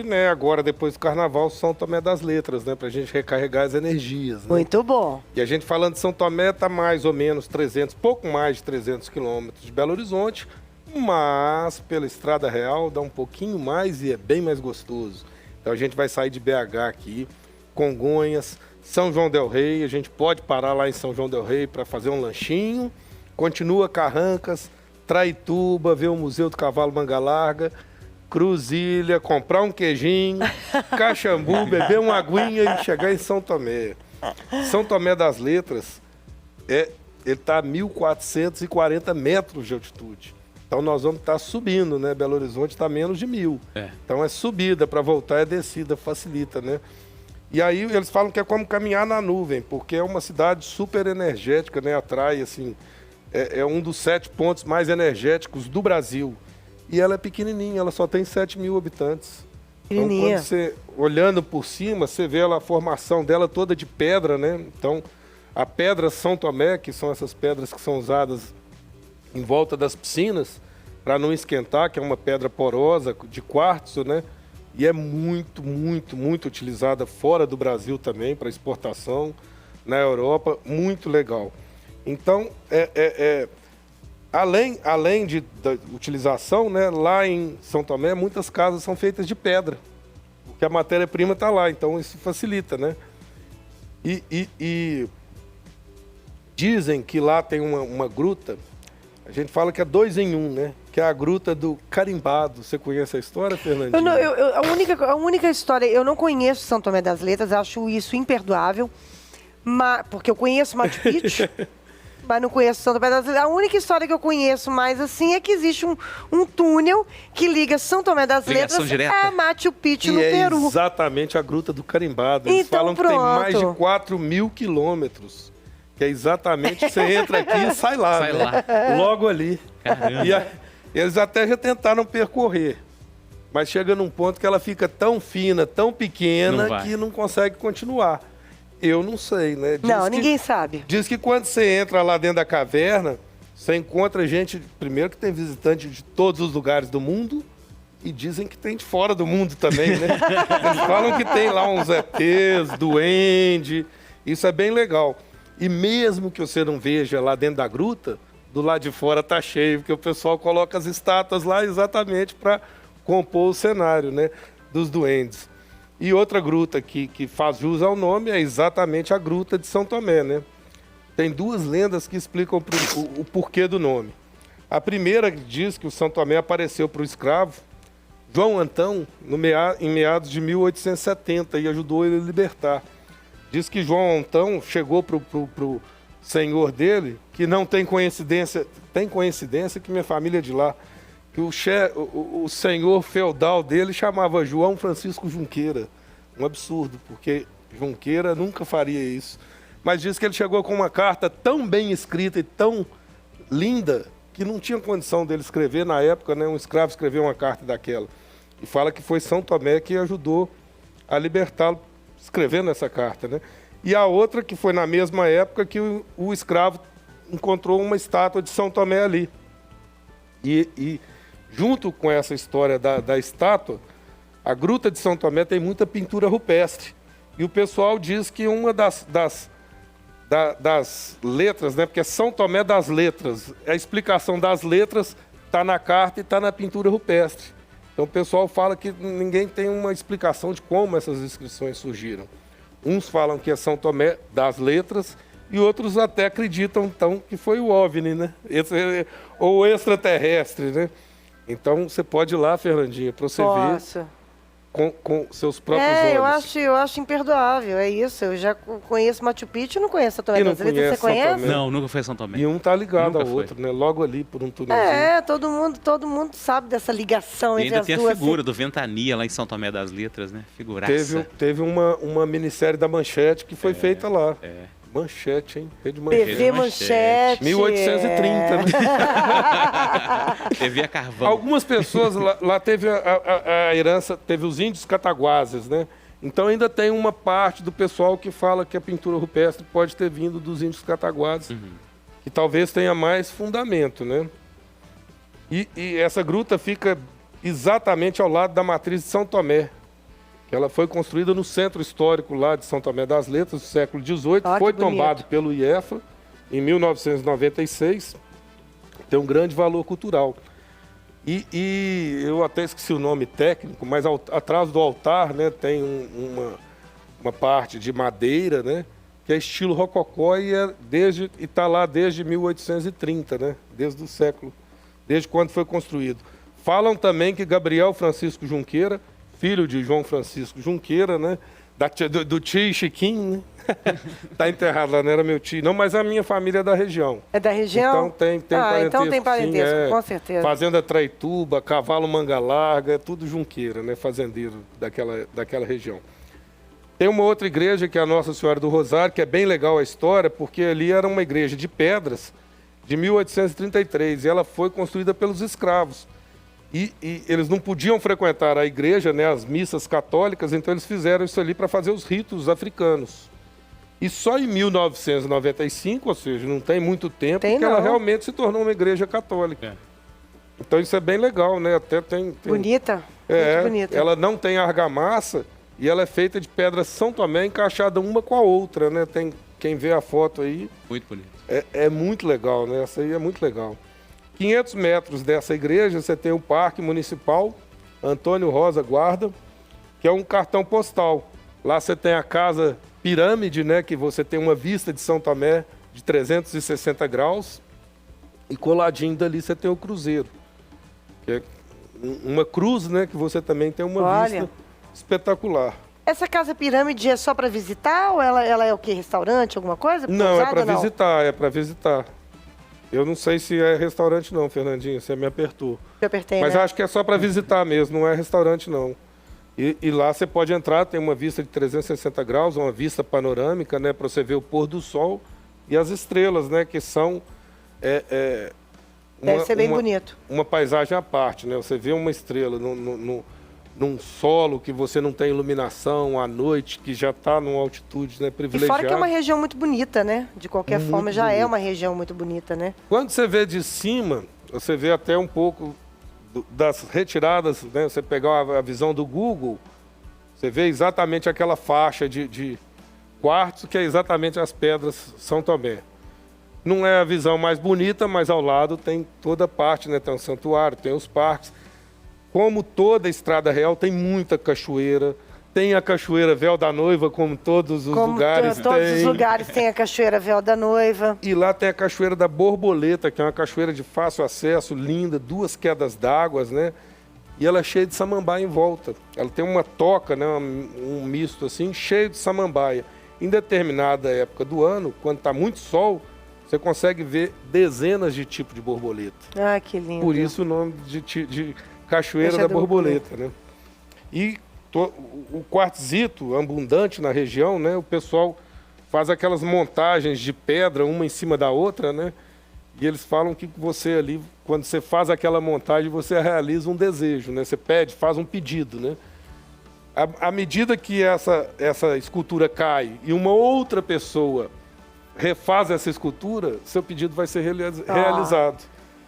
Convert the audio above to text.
né, agora, depois do Carnaval, São Tomé das Letras, né? Pra gente recarregar as energias, né? Muito bom. E a gente falando de São Tomé, tá mais ou menos 300, pouco mais de 300 quilômetros de Belo Horizonte, mas pela Estrada Real dá um pouquinho mais e é bem mais gostoso. Então a gente vai sair de BH aqui, Congonhas, São João del Rei, a gente pode parar lá em São João del Rei para fazer um lanchinho, continua Carrancas, Traituba, ver o Museu do Cavalo Manga Larga, Cruzilha, comprar um queijinho, Caxambu, beber uma aguinha e chegar em São Tomé. São Tomé das Letras, ele está a 1.440 metros de altitude. Então nós vamos estar subindo, né? Belo Horizonte está a menos de 1.000. Então é subida, para voltar é descida, facilita, né? E aí eles falam que é como caminhar na nuvem, porque é uma cidade super energética, né? Atrai, assim, é um dos 7 pontos mais energéticos do Brasil. E ela é pequenininha, ela só tem 7.000 habitantes. Então, quando você, olhando por cima, você vê a formação dela toda de pedra, né? Então, a pedra São Tomé, que são essas pedras que são usadas em volta das piscinas, para não esquentar, que é uma pedra porosa, de quartzo, né? E é muito, muito, muito utilizada fora do Brasil também, para exportação, na Europa, muito legal. Então, além da utilização, né, lá em São Tomé, muitas casas são feitas de pedra, porque a matéria-prima está lá, então isso facilita, né? E dizem que lá tem uma gruta, a gente fala que é 2 em 1, né? Que é a gruta do Carimbado. Você conhece a história, Fernandinho? A única história, eu não conheço São Tomé das Letras, acho isso imperdoável, porque eu conheço Machu Picchu, mas não conheço São Tomé das Letras. A única história que eu conheço mais assim é que existe um túnel que liga São Tomé das Letras a Machu Picchu, no Peru. É exatamente a gruta do Carimbado. Eles falam que tem mais de 4.000 quilômetros. Que é exatamente, você entra aqui e sai lá, Sai né? lá. Logo ali. E eles até já tentaram percorrer. Mas chega num ponto que ela fica tão fina, tão pequena, que não consegue continuar. Eu não sei, né? Ninguém sabe. Diz que quando você entra lá dentro da caverna, você encontra gente, primeiro que tem visitante de todos os lugares do mundo, e dizem que tem de fora do mundo também, né? Eles falam que tem lá uns ETs, duende, isso é bem legal. E mesmo que você não veja lá dentro da gruta, do lado de fora tá cheio, porque o pessoal coloca as estátuas lá exatamente para compor o cenário, né, dos duendes. E outra gruta que faz jus ao nome é exatamente a Gruta de São Tomé, né? Tem 2 lendas que explicam o porquê do nome. A primeira diz que o São Tomé apareceu para o escravo João Antão em meados de 1870 e ajudou ele a libertar. Diz que João Antão chegou pro senhor dele, que não tem coincidência que minha família é de lá, que o senhor feudal dele chamava João Francisco Junqueira. Um absurdo, porque Junqueira nunca faria isso. Mas diz que ele chegou com uma carta tão bem escrita e tão linda que não tinha condição dele escrever na época, né? Um escravo escreveu uma carta daquela. E fala que foi São Tomé que ajudou a libertá-lo escrevendo essa carta, né? E a outra que foi na mesma época que o escravo encontrou uma estátua de São Tomé ali. E junto com essa história da estátua, a Gruta de São Tomé tem muita pintura rupestre. E o pessoal diz que uma das letras, né? Porque é São Tomé das Letras, a explicação das letras está na carta e está na pintura rupestre. Então o pessoal fala que ninguém tem uma explicação de como essas inscrições surgiram. Uns falam que é São Tomé das Letras e outros até acreditam, então, que foi o OVNI, né? Ou extraterrestre, né? Então você pode ir lá, Fernandinha, para você ver com seus próprios olhos. Eu acho imperdoável, é isso. Eu já conheço Machu Picchu, não conheço São Tomé das Letras. Você conhece? Não, nunca foi São Tomé. E um tá ligado ao outro, né? Logo ali por um túnelzinho. Todo mundo sabe dessa ligação entre as duas. E ainda tem a figura do Ventania lá em São Tomé das Letras, né? Figuraça. Teve uma minissérie da Manchete que foi feita lá. Manchete, hein? Rede Manchete. TV Manchete. 1830, né? TV a carvão. Algumas pessoas, lá teve a herança, teve os índios cataguases, né? Então ainda tem uma parte do pessoal que fala que a pintura rupestre pode ter vindo dos índios cataguases, que talvez tenha mais fundamento, né? E essa gruta fica exatamente ao lado da matriz de São Tomé, que ela foi construída no centro histórico lá de São Tomé das Letras, do século XVIII, foi tombado pelo IEFA em 1996, tem um grande valor cultural. E eu até esqueci o nome técnico, mas atrás do altar, né, tem uma parte de madeira, né, que é estilo rococó e está lá desde 1830, né, desde quando foi construído. Falam também que Gabriel Francisco Junqueira, filho de João Francisco Junqueira, né, do tio Chiquinho, né? Tá enterrado lá, não era meu tio, não, mas a minha família é da região. É da região? Então tem parentesco. Então tem parentesco, sim, com certeza. Fazenda Traituba, Cavalo Manga Larga, é tudo Junqueira, né? Fazendeiro daquela região. Tem uma outra igreja, que é a Nossa Senhora do Rosário, que é bem legal a história, porque ali era uma igreja de pedras de 1833, e ela foi construída pelos escravos. E eles não podiam frequentar a igreja, né, as missas católicas, então eles fizeram isso ali para fazer os ritos africanos. E só em 1995, ou seja, não tem muito tempo, que ela realmente se tornou uma igreja católica. Então isso é bem legal, né? Até tem... Bonita, muito bonita. Ela não tem argamassa e ela é feita de pedra São Tomé encaixada uma com a outra, né? Tem quem vê a foto aí. Muito bonito. É muito legal, né? Essa aí é muito legal. 500 metros dessa igreja, você tem o Parque Municipal Antônio Rosa Guarda, que é um cartão postal. Lá você tem a Casa Pirâmide, né, que você tem uma vista de São Tomé de 360 graus. E coladinho dali você tem o Cruzeiro, que é uma cruz, né, que você também tem uma vista espetacular. Essa Casa Pirâmide é só para visitar ou ela é o quê? Restaurante, alguma coisa? Não, é para visitar, é para visitar. Eu não sei se é restaurante não, Fernandinho, você me apertou. Eu apertei, mas né? acho que é só para visitar mesmo, não é restaurante não. E lá você pode entrar, tem uma vista de 360 graus, uma vista panorâmica, né, para você ver o pôr do sol e as estrelas, né, que são... Deve ser bem bonito. Uma paisagem à parte, né? Você vê uma estrela num solo que você não tem iluminação, à noite, que já está numa altitude, né, privilegiada. E fora que é uma região muito bonita, né? De qualquer forma, já é uma região muito bonita, né? Quando você vê de cima, você vê até um pouco das retiradas, né? Você pegar a visão do Google, você vê exatamente aquela faixa de quartzo, que é exatamente as pedras São Tomé. Não é a visão mais bonita, mas ao lado tem toda a parte, né? Tem um santuário, tem os parques. Como toda Estrada Real, tem muita cachoeira. Tem a Cachoeira Véu da Noiva, como todos os lugares todos os lugares tem a Cachoeira Véu da Noiva. E lá tem a Cachoeira da Borboleta, que é uma cachoeira de fácil acesso, linda, 2 quedas d'água, né? E ela é cheia de samambaia em volta. Ela tem uma toca, né? Um misto assim, cheio de samambaia. Em determinada época do ano, quando está muito sol, você consegue ver dezenas de tipos de borboleta. Ah, que lindo. Por isso o nome de Cachoeira da Borboleta, né? E o quartzito abundante na região, né? O pessoal faz aquelas montagens de pedra, uma em cima da outra, né? E eles falam que você ali, quando você faz aquela montagem, você realiza um desejo, né? Você faz um pedido, né? À medida que essa escultura cai e uma outra pessoa refaz essa escultura, seu pedido vai ser realizado.